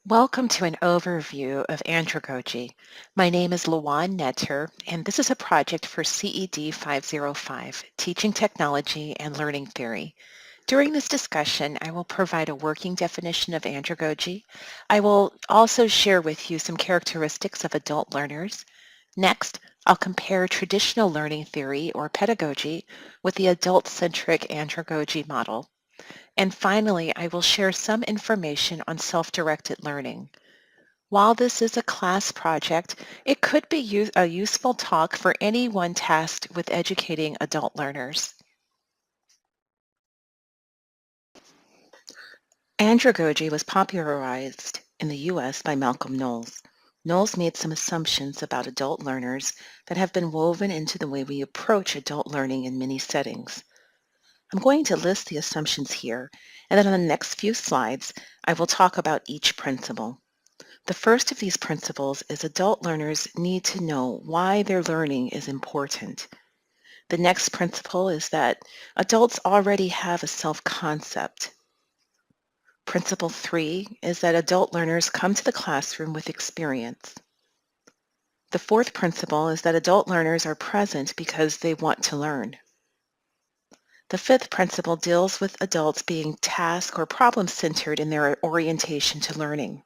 Welcome to an overview of andragogy. My name is Lawan Netter, and this is a project for CED 505, Teaching Technology and Learning Theory. During this discussion, I will provide a working definition of andragogy. I will also share with you some characteristics of adult learners. Next, I'll compare traditional learning theory or pedagogy with the adult-centric andragogy model. And finally, I will share some information on self-directed learning. While this is a class project, it could be a useful talk for anyone tasked with educating adult learners. Andragogy was popularized in the U.S. by Malcolm Knowles. Knowles made some assumptions about adult learners that have been woven into the way we approach adult learning in many settings. I'm going to list the assumptions here, and then on the next few slides, I will talk about each principle. The first of these principles is adult learners need to know why their learning is important. The next principle is that adults already have a self-concept. Principle 3 is that adult learners come to the classroom with experience. The fourth principle is that adult learners are present because they want to learn. The fifth principle deals with adults being task or problem-centered in their orientation to learning.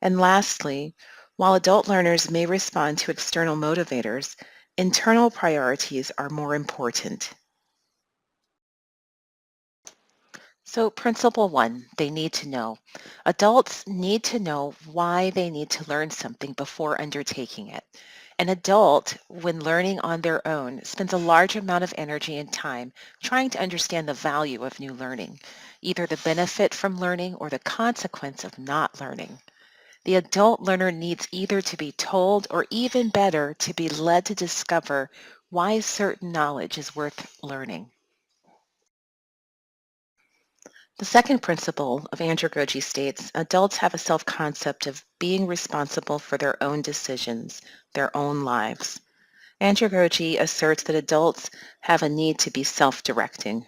And lastly, while adult learners may respond to external motivators, internal priorities are more important. So principle 1, they need to know. Adults need to know why they need to learn something before undertaking it. An adult, when learning on their own, spends a large amount of energy and time trying to understand the value of new learning, either the benefit from learning or the consequence of not learning. The adult learner needs either to be told or, even better, to be led to discover why certain knowledge is worth learning. The second principle of andragogy states adults have a self-concept of being responsible for their own decisions, their own lives. Andragogy asserts that adults have a need to be self-directing.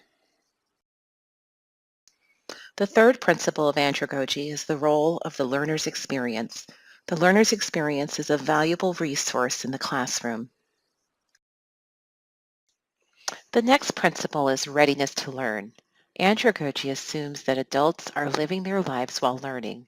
The third principle of andragogy is the role of the learner's experience. The learner's experience is a valuable resource in the classroom. The next principle is readiness to learn. Andragogy assumes that adults are living their lives while learning.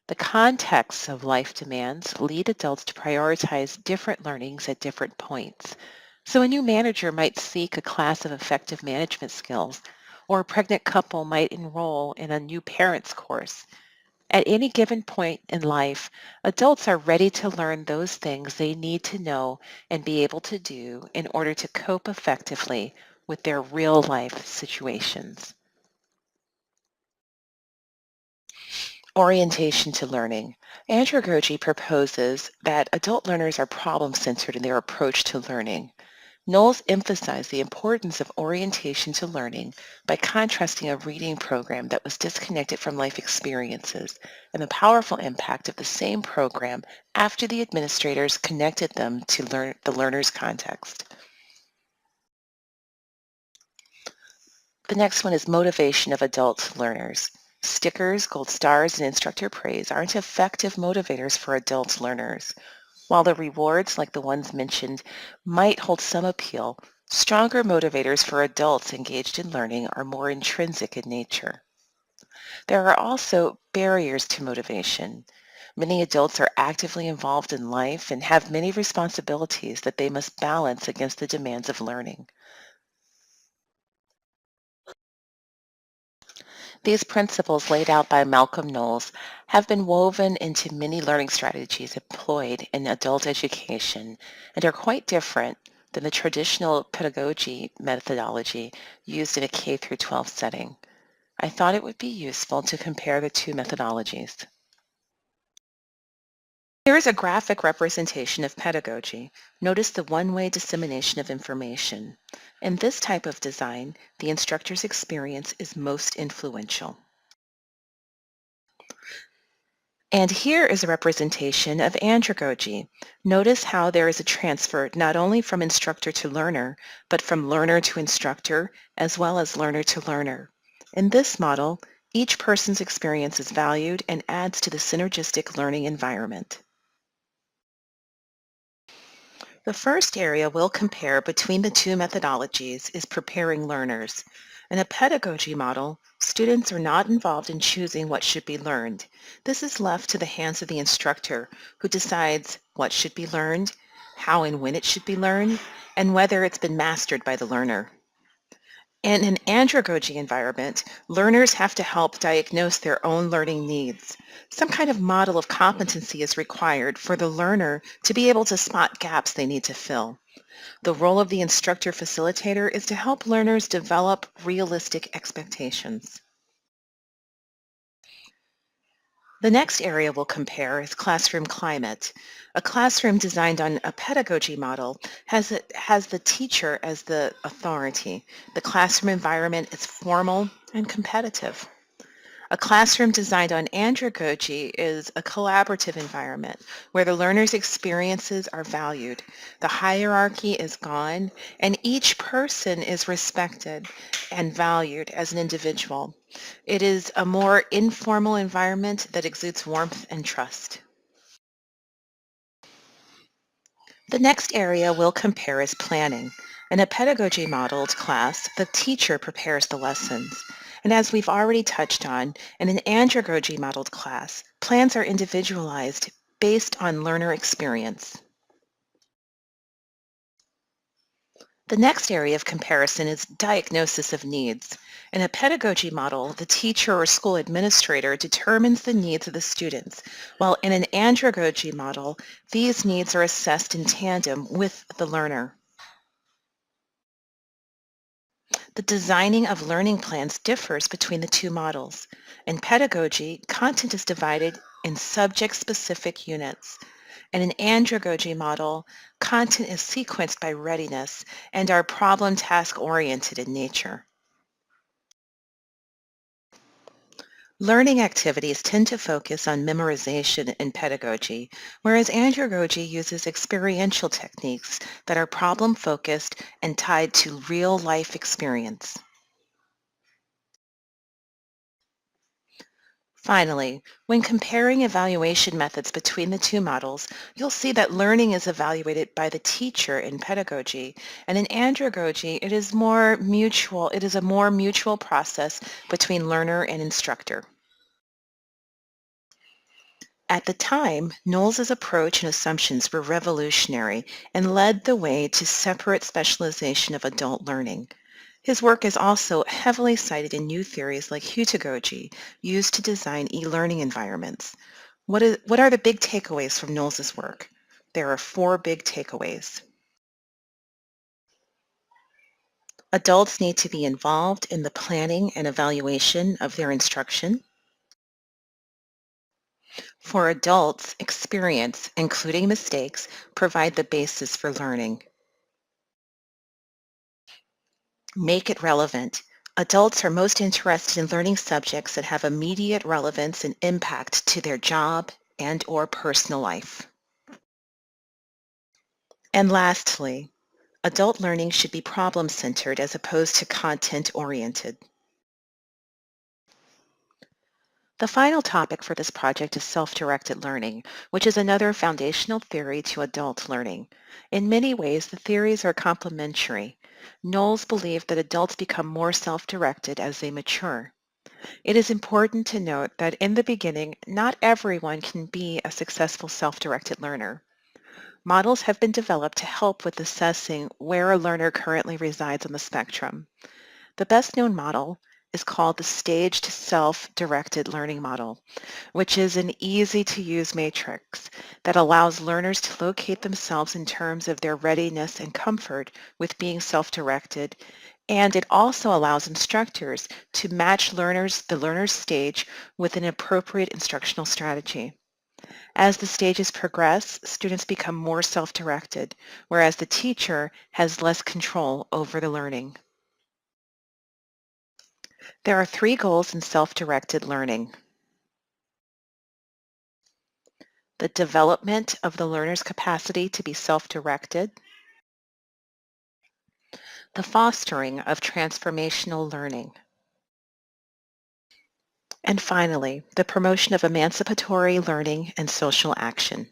The contexts of life demands lead adults to prioritize different learnings at different points. So a new manager might seek a class of effective management skills, or a pregnant couple might enroll in a new parents course. At any given point in life, adults are ready to learn those things they need to know and be able to do in order to cope effectively with their real-life situations. Orientation to learning. Andragogy proposes that adult learners are problem-centered in their approach to learning. Knowles emphasized the importance of orientation to learning by contrasting a reading program that was disconnected from life experiences and the powerful impact of the same program after the administrators connected them to the learner's context. The next one is motivation of adult learners. Stickers, gold stars, and instructor praise aren't effective motivators for adult learners. While the rewards, like the ones mentioned, might hold some appeal, stronger motivators for adults engaged in learning are more intrinsic in nature. There are also barriers to motivation. Many adults are actively involved in life and have many responsibilities that they must balance against the demands of learning. These principles laid out by Malcolm Knowles have been woven into many learning strategies employed in adult education and are quite different than the traditional pedagogy methodology used in a K-12 setting. I thought it would be useful to compare the two methodologies. Here is a graphic representation of pedagogy. Notice the one-way dissemination of information. In this type of design, the instructor's experience is most influential. And here is a representation of andragogy. Notice how there is a transfer not only from instructor to learner, but from learner to instructor, as well as learner to learner. In this model, Each person's experience is valued and adds to the synergistic learning environment. The first area we'll compare between the two methodologies is preparing learners. In a pedagogy model, students are not involved in choosing what should be learned. This is left to the hands of the instructor, who decides what should be learned, how and when it should be learned, and whether it's been mastered by the learner. In an andragogy environment, learners have to help diagnose their own learning needs. Some kind of model of competency is required for the learner to be able to spot gaps they need to fill. The role of the instructor-facilitator is to help learners develop realistic expectations. The next area we'll compare is classroom climate. A classroom designed on a pedagogy model has the teacher as the authority. The classroom environment is formal and competitive. A classroom designed on andragogy is a collaborative environment where the learner's experiences are valued. The hierarchy is gone, and each person is respected and valued as an individual. It is a more informal environment that exudes warmth and trust. The next area we'll compare is planning. In a pedagogy modeled class, the teacher prepares the lessons. And as we've already touched on, in an andragogy modeled class, plans are individualized based on learner experience. The next area of comparison is diagnosis of needs. In a pedagogy model, the teacher or school administrator determines the needs of the students, while in an andragogy model, these needs are assessed in tandem with the learner. The designing of learning plans differs between the two models. In pedagogy, content is divided in subject-specific units. In an andragogy model, content is sequenced by readiness and are problem task-oriented in nature. Learning activities tend to focus on memorization in pedagogy, whereas andragogy uses experiential techniques that are problem-focused and tied to real-life experience. Finally, when comparing evaluation methods between the two models, you'll see that learning is evaluated by the teacher in pedagogy, and in andragogy, it is a more mutual process between learner and instructor. At the time, Knowles's approach and assumptions were revolutionary and led the way to separate specialization of adult learning. His work is also heavily cited in new theories like heutagogy, used to design e-learning environments. What are the big takeaways from Knowles's work? There are 4 big takeaways. Adults need to be involved in the planning and evaluation of their instruction. For adults, experience, including mistakes, provide the basis for learning. Make it relevant. Adults are most interested in learning subjects that have immediate relevance and impact to their job and/or personal life. And lastly, adult learning should be problem-centered as opposed to content-oriented. The final topic for this project is self-directed learning, which is another foundational theory to adult learning. In many ways, the theories are complementary. Knowles believed that adults become more self-directed as they mature. It is important to note that in the beginning, not everyone can be a successful self-directed learner. Models have been developed to help with assessing where a learner currently resides on the spectrum. The best-known model is called the Staged Self-Directed Learning Model, which is an easy-to-use matrix that allows learners to locate themselves in terms of their readiness and comfort with being self-directed, and it also allows instructors to match the learner's stage with an appropriate instructional strategy. As the stages progress, students become more self-directed, whereas the teacher has less control over the learning. There are 3 goals in self-directed learning: the development of the learner's capacity to be self-directed, the fostering of transformational learning. And finally, the promotion of emancipatory learning and social action.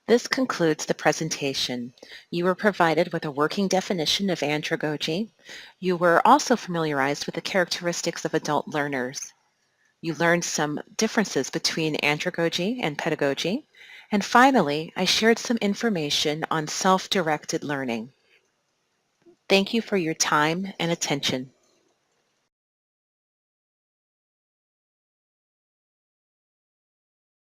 This concludes the presentation. You were provided with a working definition of andragogy. You were also familiarized with the characteristics of adult learners. You learned some differences between andragogy and pedagogy. And finally, I shared some information on self-directed learning. Thank you for your time and attention.